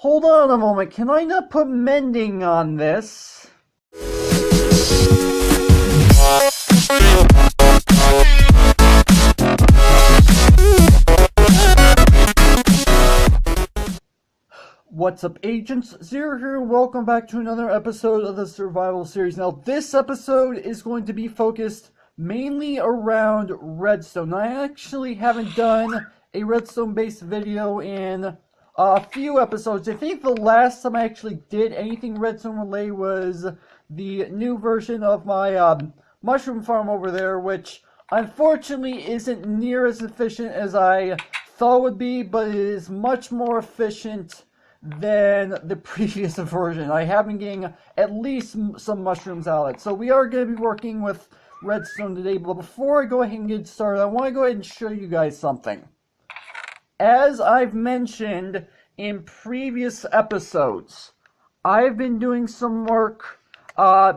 Hold on a moment, can I not put mending on this? What's up, agents? Zero here, welcome back to another episode of the survival series. Now, this episode is going to be focused mainly around redstone. I actually haven't done a redstone-based video in a few episodes. I think the last time I actually did anything redstone related was the new version of my mushroom farm over there, which unfortunately isn't near as efficient as I thought it would be, but it is much more efficient than the previous version. I have been getting at least some mushrooms out of it. So we are going to be working with redstone today, but before I go ahead and get started, I want to go ahead and show you guys something. As I've mentioned in previous episodes, I've been doing some work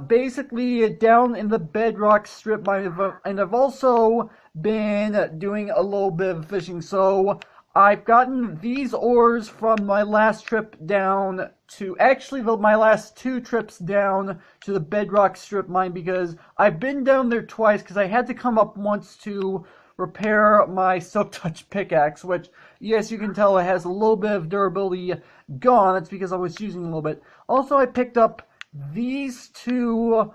basically down in the bedrock strip mine, and I've also been doing a little bit of fishing. So I've gotten these ores from my last trip down to, actually my last two trips down to the bedrock strip mine, because I've been down there twice because I had to come up once to repair my silk touch pickaxe, which, yes, you can tell it has a little bit of durability gone. That's because I was using a little bit. Also, I picked up these two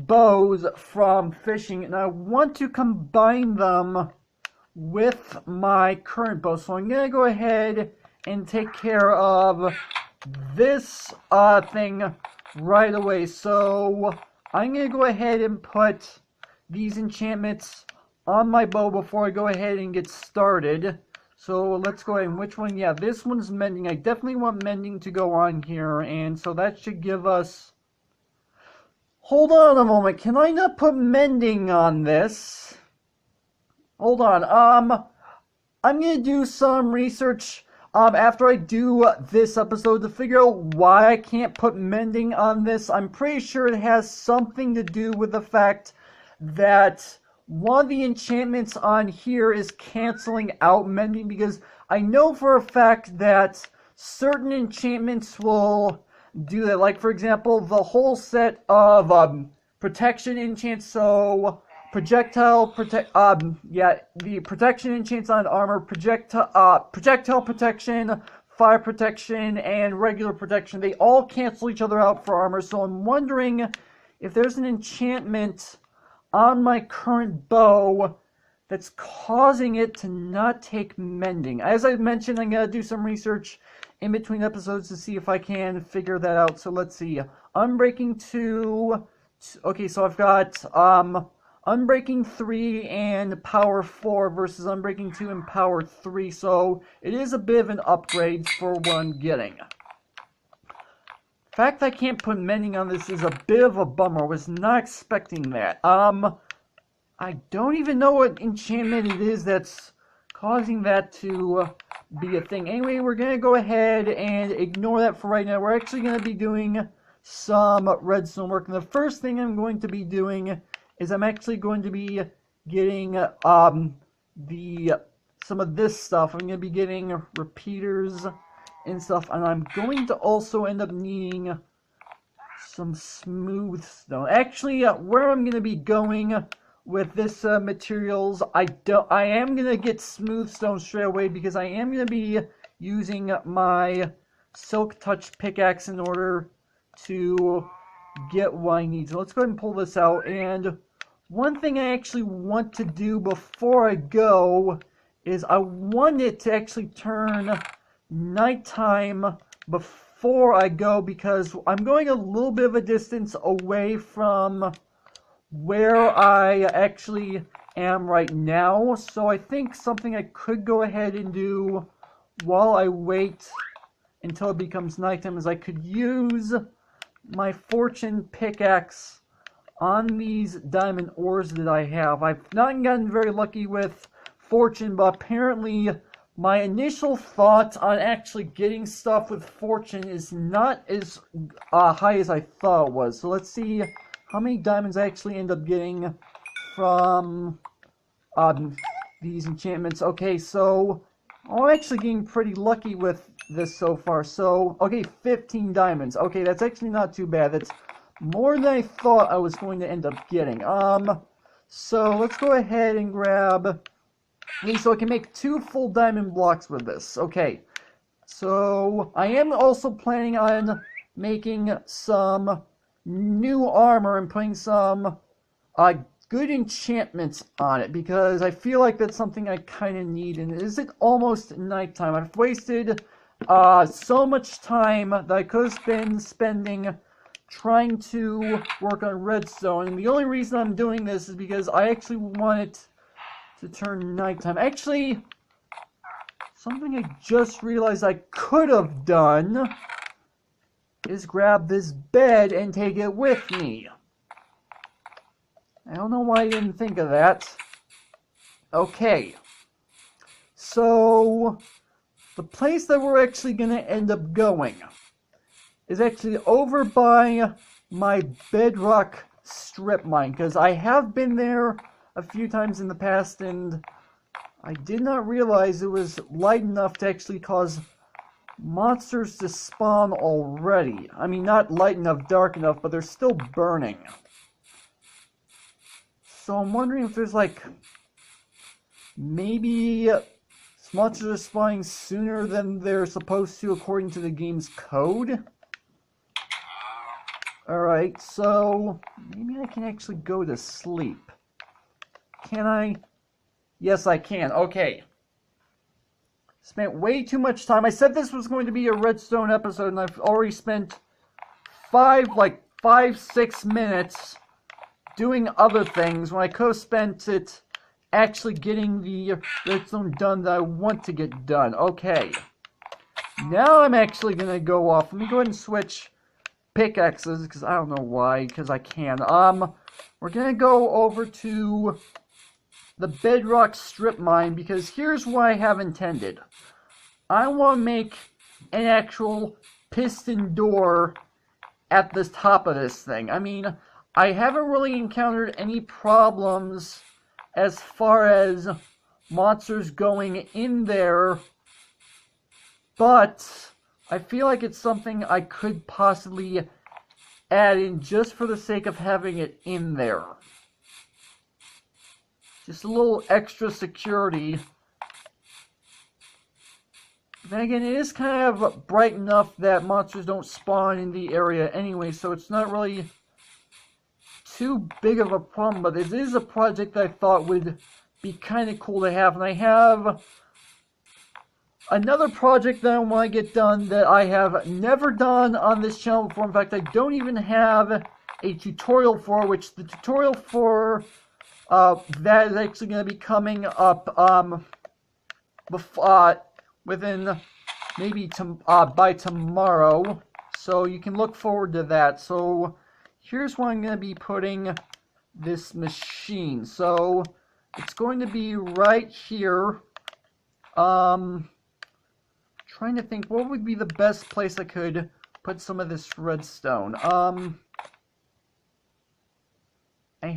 bows from fishing, and I want to combine them with my current bow. So I'm going to go ahead and take care of this thing right away. So I'm going to go ahead and put these enchantments on my bow before I go ahead and get started. So let's go ahead and which one? Yeah, this one's mending. I definitely want mending to go on here, and so that should give us... Hold on a moment, can I not put mending on this? Hold on, I'm gonna do some research after I do this episode to figure out why I can't put mending on this. I'm pretty sure it has something to do with the fact that one of the enchantments on here is canceling out mending, because I know for a fact that certain enchantments will do that. Like, for example, the whole set of protection enchants, so projectile the protection enchants on armor, projectile protection, fire protection, and regular protection, they all cancel each other out for armor. So I'm wondering if there's an enchantment on my current bow that's causing it to not take mending. As I mentioned, I'm going to do some research in between episodes to see if I can figure that out. So let's see. Unbreaking 2. Okay, so I've got Unbreaking 3 and Power 4 versus Unbreaking 2 and Power 3. So it is a bit of an upgrade for what I'm getting. The fact that I can't put mending on this is a bit of a bummer. I was not expecting that. I don't even know what enchantment it is that's causing that to be a thing. Anyway, we're going to go ahead and ignore that for right now. We're actually going to be doing some redstone work. And the first thing I'm going to be doing is I'm actually going to be getting some of this stuff. I'm going to be getting repeaters and stuff, and I'm going to also end up needing some smooth stone. Actually, where I'm going to be going with this materials, I am going to get smooth stone straight away, because I am going to be using my silk touch pickaxe in order to get what I need. So let's go ahead and pull this out. And one thing I actually want to do before I go is I want it to actually turn nighttime before I go, because I'm going a little bit of a distance away from where I actually am right now. So I think something I could go ahead and do while I wait until it becomes nighttime is I could use my fortune pickaxe on these diamond ores that I have. I've not gotten very lucky with fortune, but apparently my initial thought on actually getting stuff with fortune is not as high as I thought it was. So let's see how many diamonds I actually end up getting from these enchantments. Okay, so I'm actually getting pretty lucky with this so far. So, okay, 15 diamonds. Okay, that's actually not too bad. That's more than I thought I was going to end up getting. So let's go ahead and grab... So I can make 2 full diamond blocks with this. Okay. So I am also planning on making some new armor and putting some good enchantments on it, because I feel like that's something I kind of need. And is it almost nighttime? I've wasted so much time that I could have been spending trying to work on redstone, and the only reason I'm doing this is because I actually want it to turn nighttime. Actually, something I just realized I could have done is grab this bed and take it with me. I don't know why I didn't think of that. Okay. So, the place that we're actually going to end up going is actually over by my bedrock strip mine, because I have been there a few times in the past, and I did not realize it was light enough to actually cause monsters to spawn already. I mean, not light enough, dark enough, but they're still burning. So I'm wondering if there's like, maybe monsters are spawning sooner than they're supposed to according to the game's code. Alright, so maybe I can actually go to sleep. Can I? Yes, I can. Okay. Spent way too much time. I said this was going to be a redstone episode, and I've already spent 5-6 minutes doing other things when I could have spent it actually getting the redstone done that I want to get done. Okay. Now I'm actually going to go off. Let me go ahead and switch pickaxes, because I don't know why, because I can. We're going to go over to the bedrock strip mine, because here's what I have intended. I want to make an actual piston door at the top of this thing. I mean, I haven't really encountered any problems as far as monsters going in there, but I feel like it's something I could possibly add in just for the sake of having it in there. Just a little extra security. Then again, it is kind of bright enough that monsters don't spawn in the area anyway, so it's not really too big of a problem, but it is a project that I thought would be kind of cool to have. And I have another project that I want to get done that I have never done on this channel before. In fact, I don't even have a tutorial for, which the tutorial for that is actually going to be coming up within maybe by tomorrow, so you can look forward to that. So here's where I'm going to be putting this machine. So it's going to be right here. Trying to think what would be the best place I could put some of this redstone. I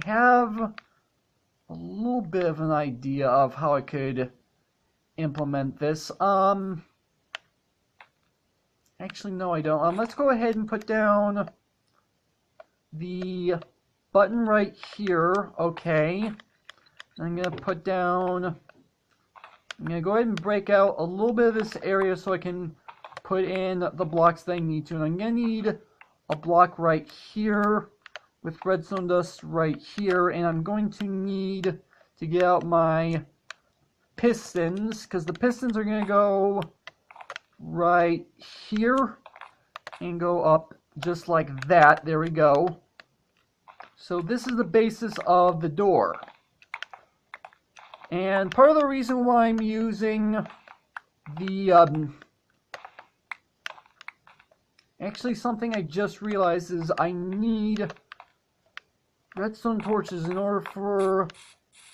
have a little bit of an idea of how I could implement this. Actually, no, I don't. Let's go ahead and put down the button right here. Okay. I'm going to put down... I'm going to go ahead and break out a little bit of this area so I can put in the blocks that I need to. And I'm going to need a block right here with redstone dust right here. And I'm going to need to get out my pistons, because the pistons are going to go right here and go up just like that. There we go. So this is the basis of the door. And part of the reason why I'm using the, actually something I just realized is I need redstone torches in order for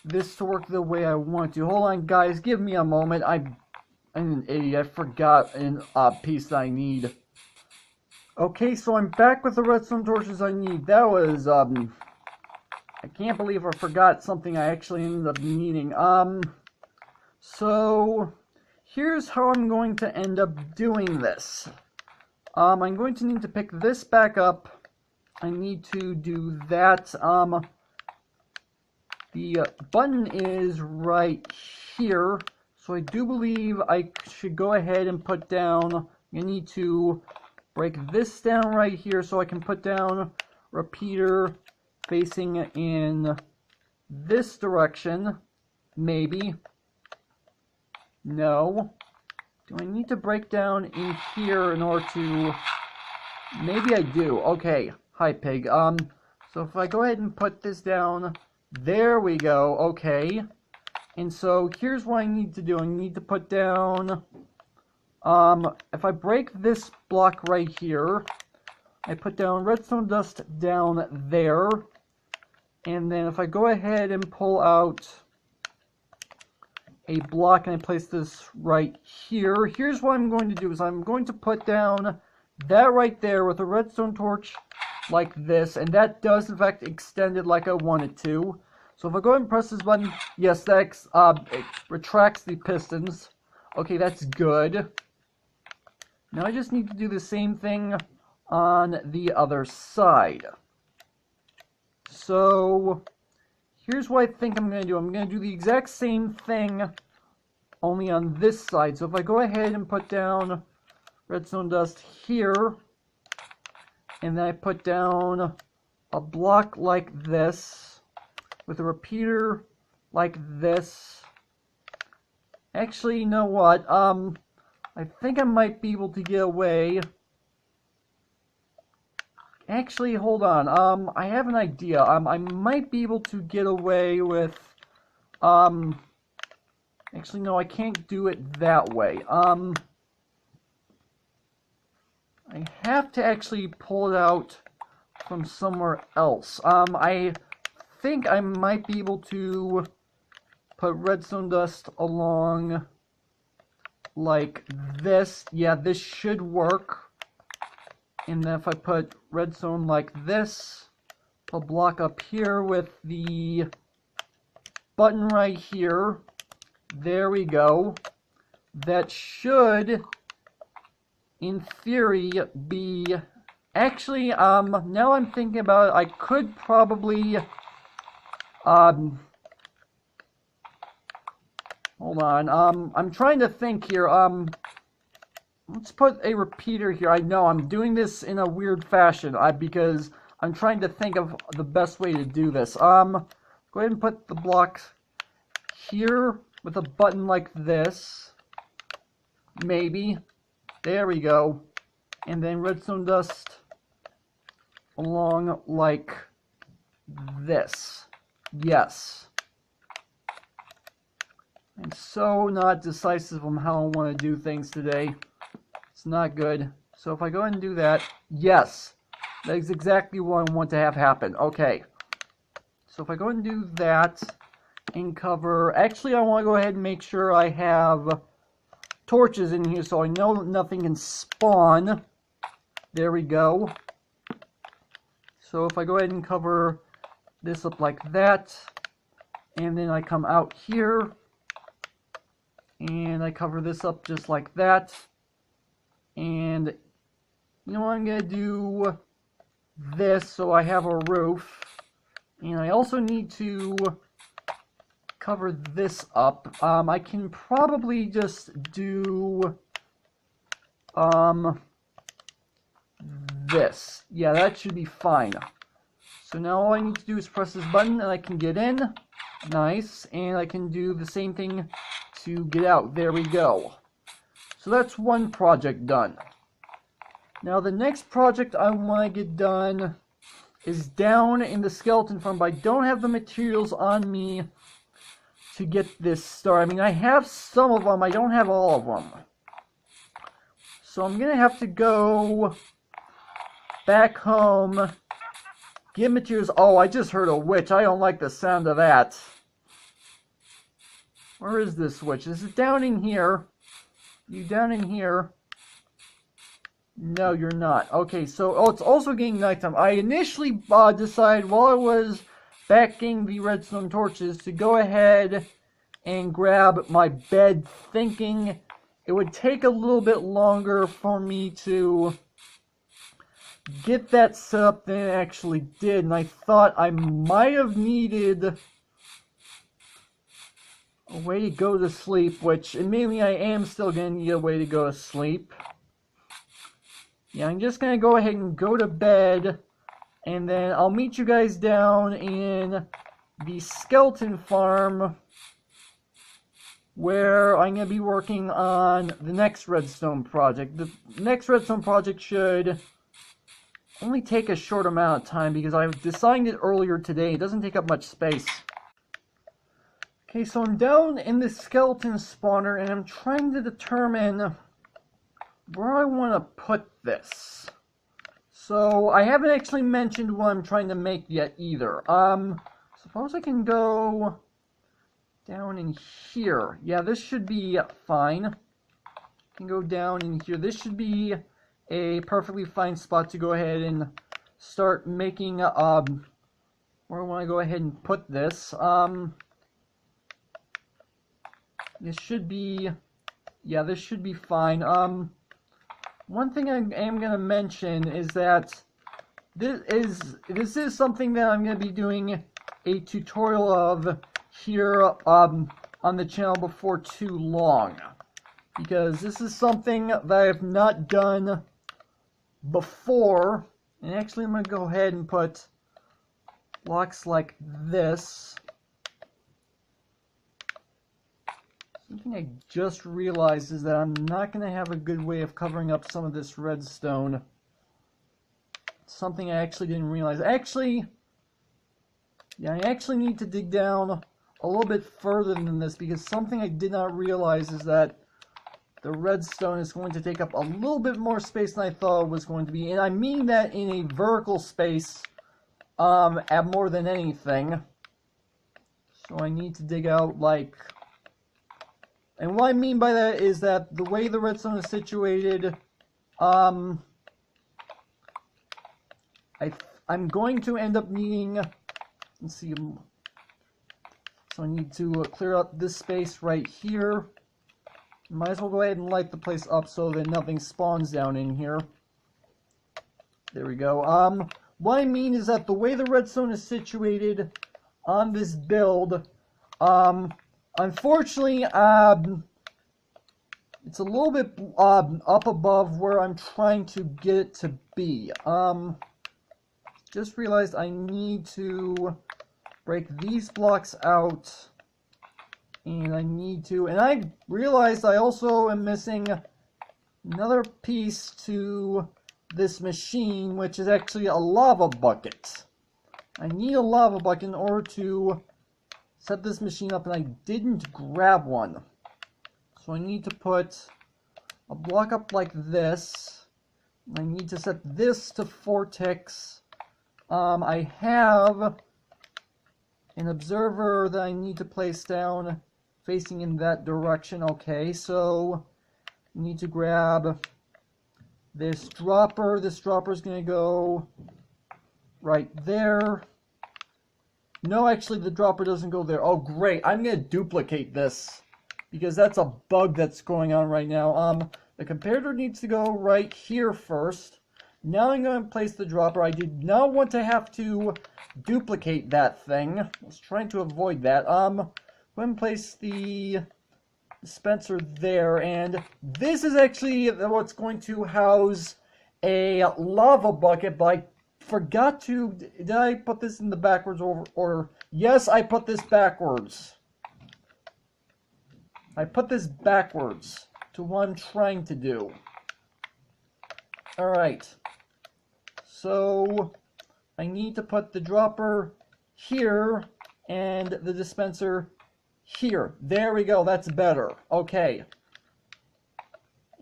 this to work the way I want to. Hold on, guys, give me a moment. I'm an idiot. I forgot a piece that I need. Okay, so I'm back with the redstone torches I need. That was, I can't believe I forgot something I actually ended up needing. So here's how I'm going to end up doing this. I'm going to need to pick this back up. I need to do that. The button is right here, so I do believe I should go ahead and put down, I need to break this down right here so I can put down repeater facing in this direction. Maybe. No. Do I need to break down in here in order to... Maybe I do. Okay. Hi, pig. So if I go ahead and put this down... There we go. Okay. And so here's what I need to do. I need to put down... if I break this block right here, I put down redstone dust down there. And then if I go ahead and pull out a block and I place this right here, here's what I'm going to do is I'm going to put down that right there with a redstone torch like this, and that does in fact extend it like I want it to. So if I go ahead and press this button, yes, that it retracts the pistons. Okay, that's good. Now I just need to do the same thing on the other side. So here's what I think I'm going to do. I'm going to do the exact same thing, only on this side. So if I go ahead and put down redstone dust here, and then I put down a block like this, with a repeater like this. Actually, you know what? I think I might be able to get away. Actually, hold on. I have an idea. I might be able to get away with... Actually, no, I can't do it that way. I have to actually pull it out from somewhere else. I think I might be able to put redstone dust along like this. Yeah, this should work. And then if I put redstone like this, I'll block up here with the button right here. There we go. That should, in theory, be... Actually, now I'm thinking about it, I could probably... hold on, I'm trying to think here. Let's put a repeater here. I know I'm doing this in a weird fashion because I'm trying to think of the best way to do this. Go ahead and put the block here with a button like this. Maybe. There we go. And then redstone dust along like this. Yes. I'm so not decisive on how I want to do things today. It's not good. So if I go ahead and do that, yes, that is exactly what I want to have happen. Okay. So if I go ahead and do that and cover, actually I want to go ahead and make sure I have torches in here so I know nothing can spawn. There we go. So if I go ahead and cover this up like that, and then I come out here, and I cover this up just like that. And you know what, I'm going to do this so I have a roof. And I also need to cover this up. I can probably just do this. Yeah, that should be fine. So now all I need to do is press this button and I can get in. Nice. And I can do the same thing to get out. There we go. So that's one project done. Now the next project I want to get done is down in the skeleton farm, but I don't have the materials on me to get this started. I mean, I have some of them, I don't have all of them. So I'm going to have to go back home, get materials. Oh, I just heard a witch. I don't like the sound of that. Where is this witch? Is it down in here? You down in here? No, you're not. Okay, so, oh, it's also getting nighttime. I initially decided while I was backing the redstone torches to go ahead and grab my bed, thinking it would take a little bit longer for me to get that set up than it actually did, and I thought I might have needed a way to go to sleep, which admittedly I am still going to need a way to go to sleep. Yeah, I'm just going to go ahead and go to bed, and then I'll meet you guys down in the skeleton farm, where I'm going to be working on the next redstone project. The next redstone project should only take a short amount of time, because I designed it earlier today. It doesn't take up much space. Okay, so I'm down in the skeleton spawner, and I'm trying to determine where I want to put this. So, I haven't actually mentioned what I'm trying to make yet either. Suppose I can go down in here. Yeah, this should be fine. I can go down in here. This should be a perfectly fine spot to go ahead and start making, where I want to go ahead and put this. This should be, yeah, this should be fine. One thing I am going to mention is that this is something that I'm going to be doing a tutorial of here on the channel before too long, because this is something that I have not done before. And actually I'm going to go ahead and put blocks like this. Something I just realized is that I'm not going to have a good way of covering up some of this redstone. Something I actually didn't realize. Actually, yeah, I actually need to dig down a little bit further than this, because something I did not realize is that the redstone is going to take up a little bit more space than I thought it was going to be. And I mean that in a vertical space, at more than anything. So I need to dig out, like... And what I mean by that is that the way the redstone is situated, I'm going to end up needing, let's see, so I need to clear up this space right here. Might as well go ahead and light the place up so that nothing spawns down in here. There we go. What I mean is that the way the redstone is situated on this build, unfortunately, it's a little bit up above where I'm trying to get it to be. Just realized I need to break these blocks out, and I realized I also am missing another piece to this machine, which is actually a lava bucket. I need a lava bucket in order to set this machine up, and I didn't grab one. So I need to put a block up like this. I need to set this to vortex. I have an observer that I need to place down facing in that direction. Okay, so I need to grab this dropper. This dropper is going to go right there. No, actually, the dropper doesn't go there. Oh, great. I'm going to duplicate this, because that's a bug that's going on right now. The comparator needs to go right here first. Now I'm going to place the dropper. I did not want to have to duplicate that thing. I was trying to avoid that. I'm going to place the dispenser there, and this is actually what's going to house a lava bucket, but I forgot to... Did I put this in the backwards order? Yes, I put this backwards. I put this backwards to what I'm trying to do. Alright. So, I need to put the dropper here and the dispenser here. There we go, that's better. Okay.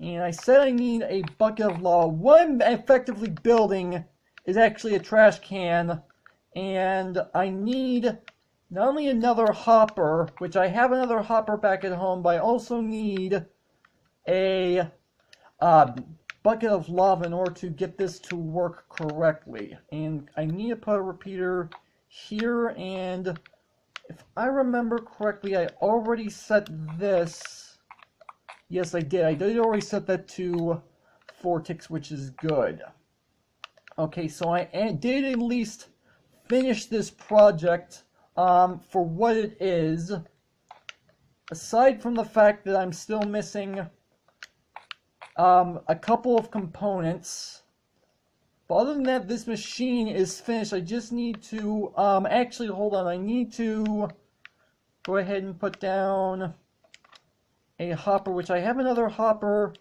And I said I need a bucket of lava. What I'm effectively building is actually a trash can, and I need not only another hopper, which I have another hopper back at home, but I also need a bucket of lava in order to get this to work correctly. And I need to put a repeater here, and if I remember correctly, I already set this Yes, I did. I did already set that to 4 ticks, which is good. Okay, so I did at least finish this project for what it is. Aside from the fact that I'm still missing a couple of components. But other than that, this machine is finished. I just need to, actually, hold on. I need to go ahead and put down a hopper, which I have another hopper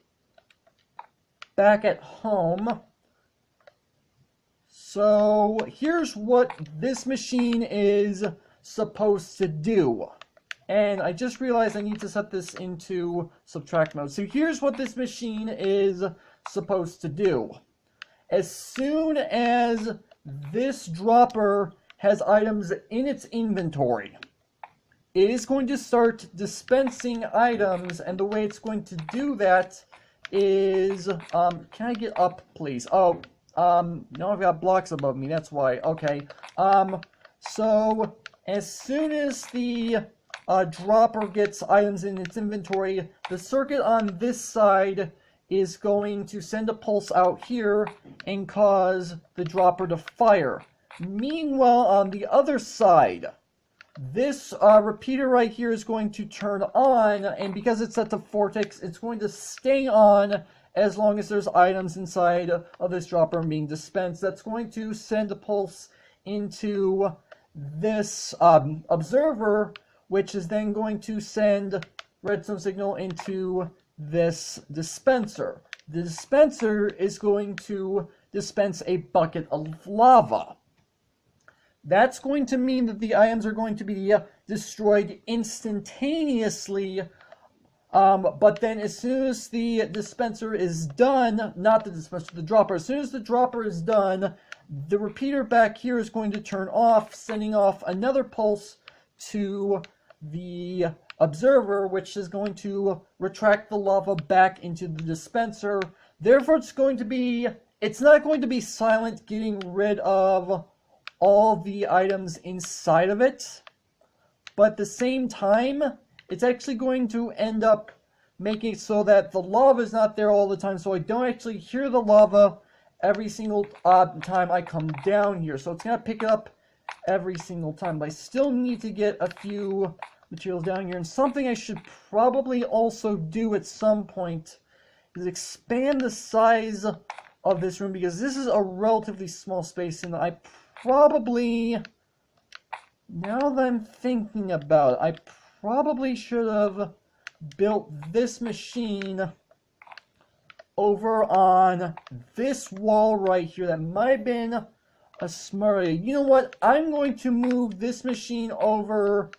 back at home. So here's what this machine is supposed to do. And I just realized I need to set this into subtract mode. So here's what this machine is supposed to do. As soon as this dropper has items in its inventory, it is going to start dispensing items, and the way it's going to do that is, can I get up, please? Oh, no, I've got blocks above me, that's why. Okay, so as soon as the dropper gets items in its inventory, the circuit on this side is going to send a pulse out here and cause the dropper to fire. Meanwhile, on the other side, this repeater right here is going to turn on, and because it's set to 4 ticks, it's going to stay on as long as there's items inside of this dropper being dispensed. That's going to send a pulse into this observer, which is then going to send redstone signal into this dispenser. The dispenser is going to dispense a bucket of lava. That's going to mean that the items are going to be destroyed instantaneously, but then as soon as the dispenser is done, not the dispenser, the dropper, as soon as the dropper is done, the repeater back here is going to turn off, sending off another pulse to the observer, which is going to retract the lava back into the dispenser. Therefore, it's not going to be silent getting rid of all the items inside of it, but at the same time, it's actually going to end up making it so that the lava is not there all the time, so I don't actually hear the lava every single time I come down here. So it's going to pick it up every single time, but I still need to get a few materials down here. And something I should probably also do at some point is expand the size of this room, because this is a relatively small space, and I probably, now that I'm thinking about it, I probably should have built this machine over on this wall right here. That might have been a smart idea. You know what? I'm going to move this machine over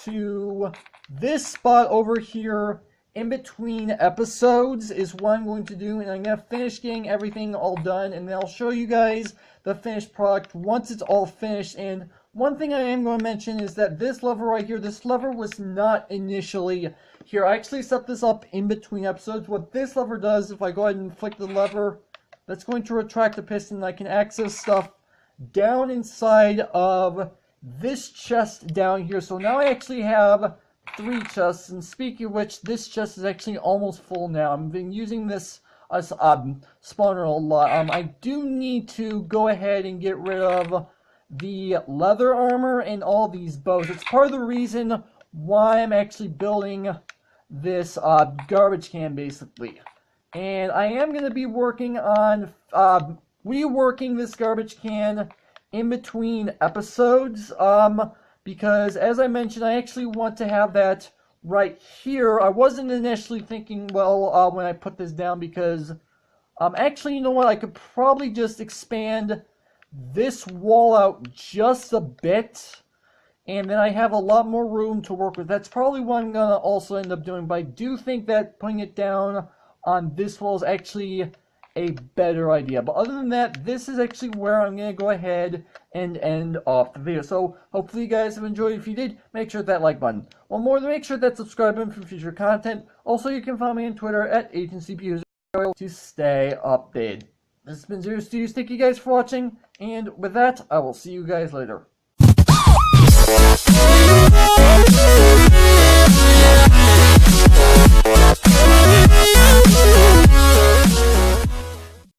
to this spot over here in between episodes is what I'm going to do, and I'm going to finish getting everything all done, and then I'll show you guys the finished product once it's all finished. And one thing I am going to mention is that this lever right here, this lever was not initially here. I actually set this up in between episodes. What this lever does, if I go ahead and flick the lever, that's going to retract the piston, and I can access stuff down inside of this chest down here. So now I actually have 3 chests, and speaking of which, this chest is actually almost full now. I've been using this as spawner a lot. I do need to go ahead and get rid of the leather armor and all these bows. It's part of the reason why I'm actually building this garbage can, basically. And I am going to be working on reworking this garbage can in between episodes, because as I mentioned, I actually want to have that right here. I wasn't initially thinking, well, when I put this down, because actually, you know what, I could probably just expand this wall out just a bit, and then I have a lot more room to work with. That's probably what I'm going to also end up doing, but I do think that putting it down on this wall is actually a better idea. But other than that, this is actually where I'm going to go ahead and end off the video. So hopefully you guys have enjoyed. If you did, make sure that like button. One more, make sure that subscribe button for future content. Also, you can follow me on Twitter at AgentCPUs to stay updated. This has been Zero Studios. Thank you guys for watching, and with that, I will see you guys later.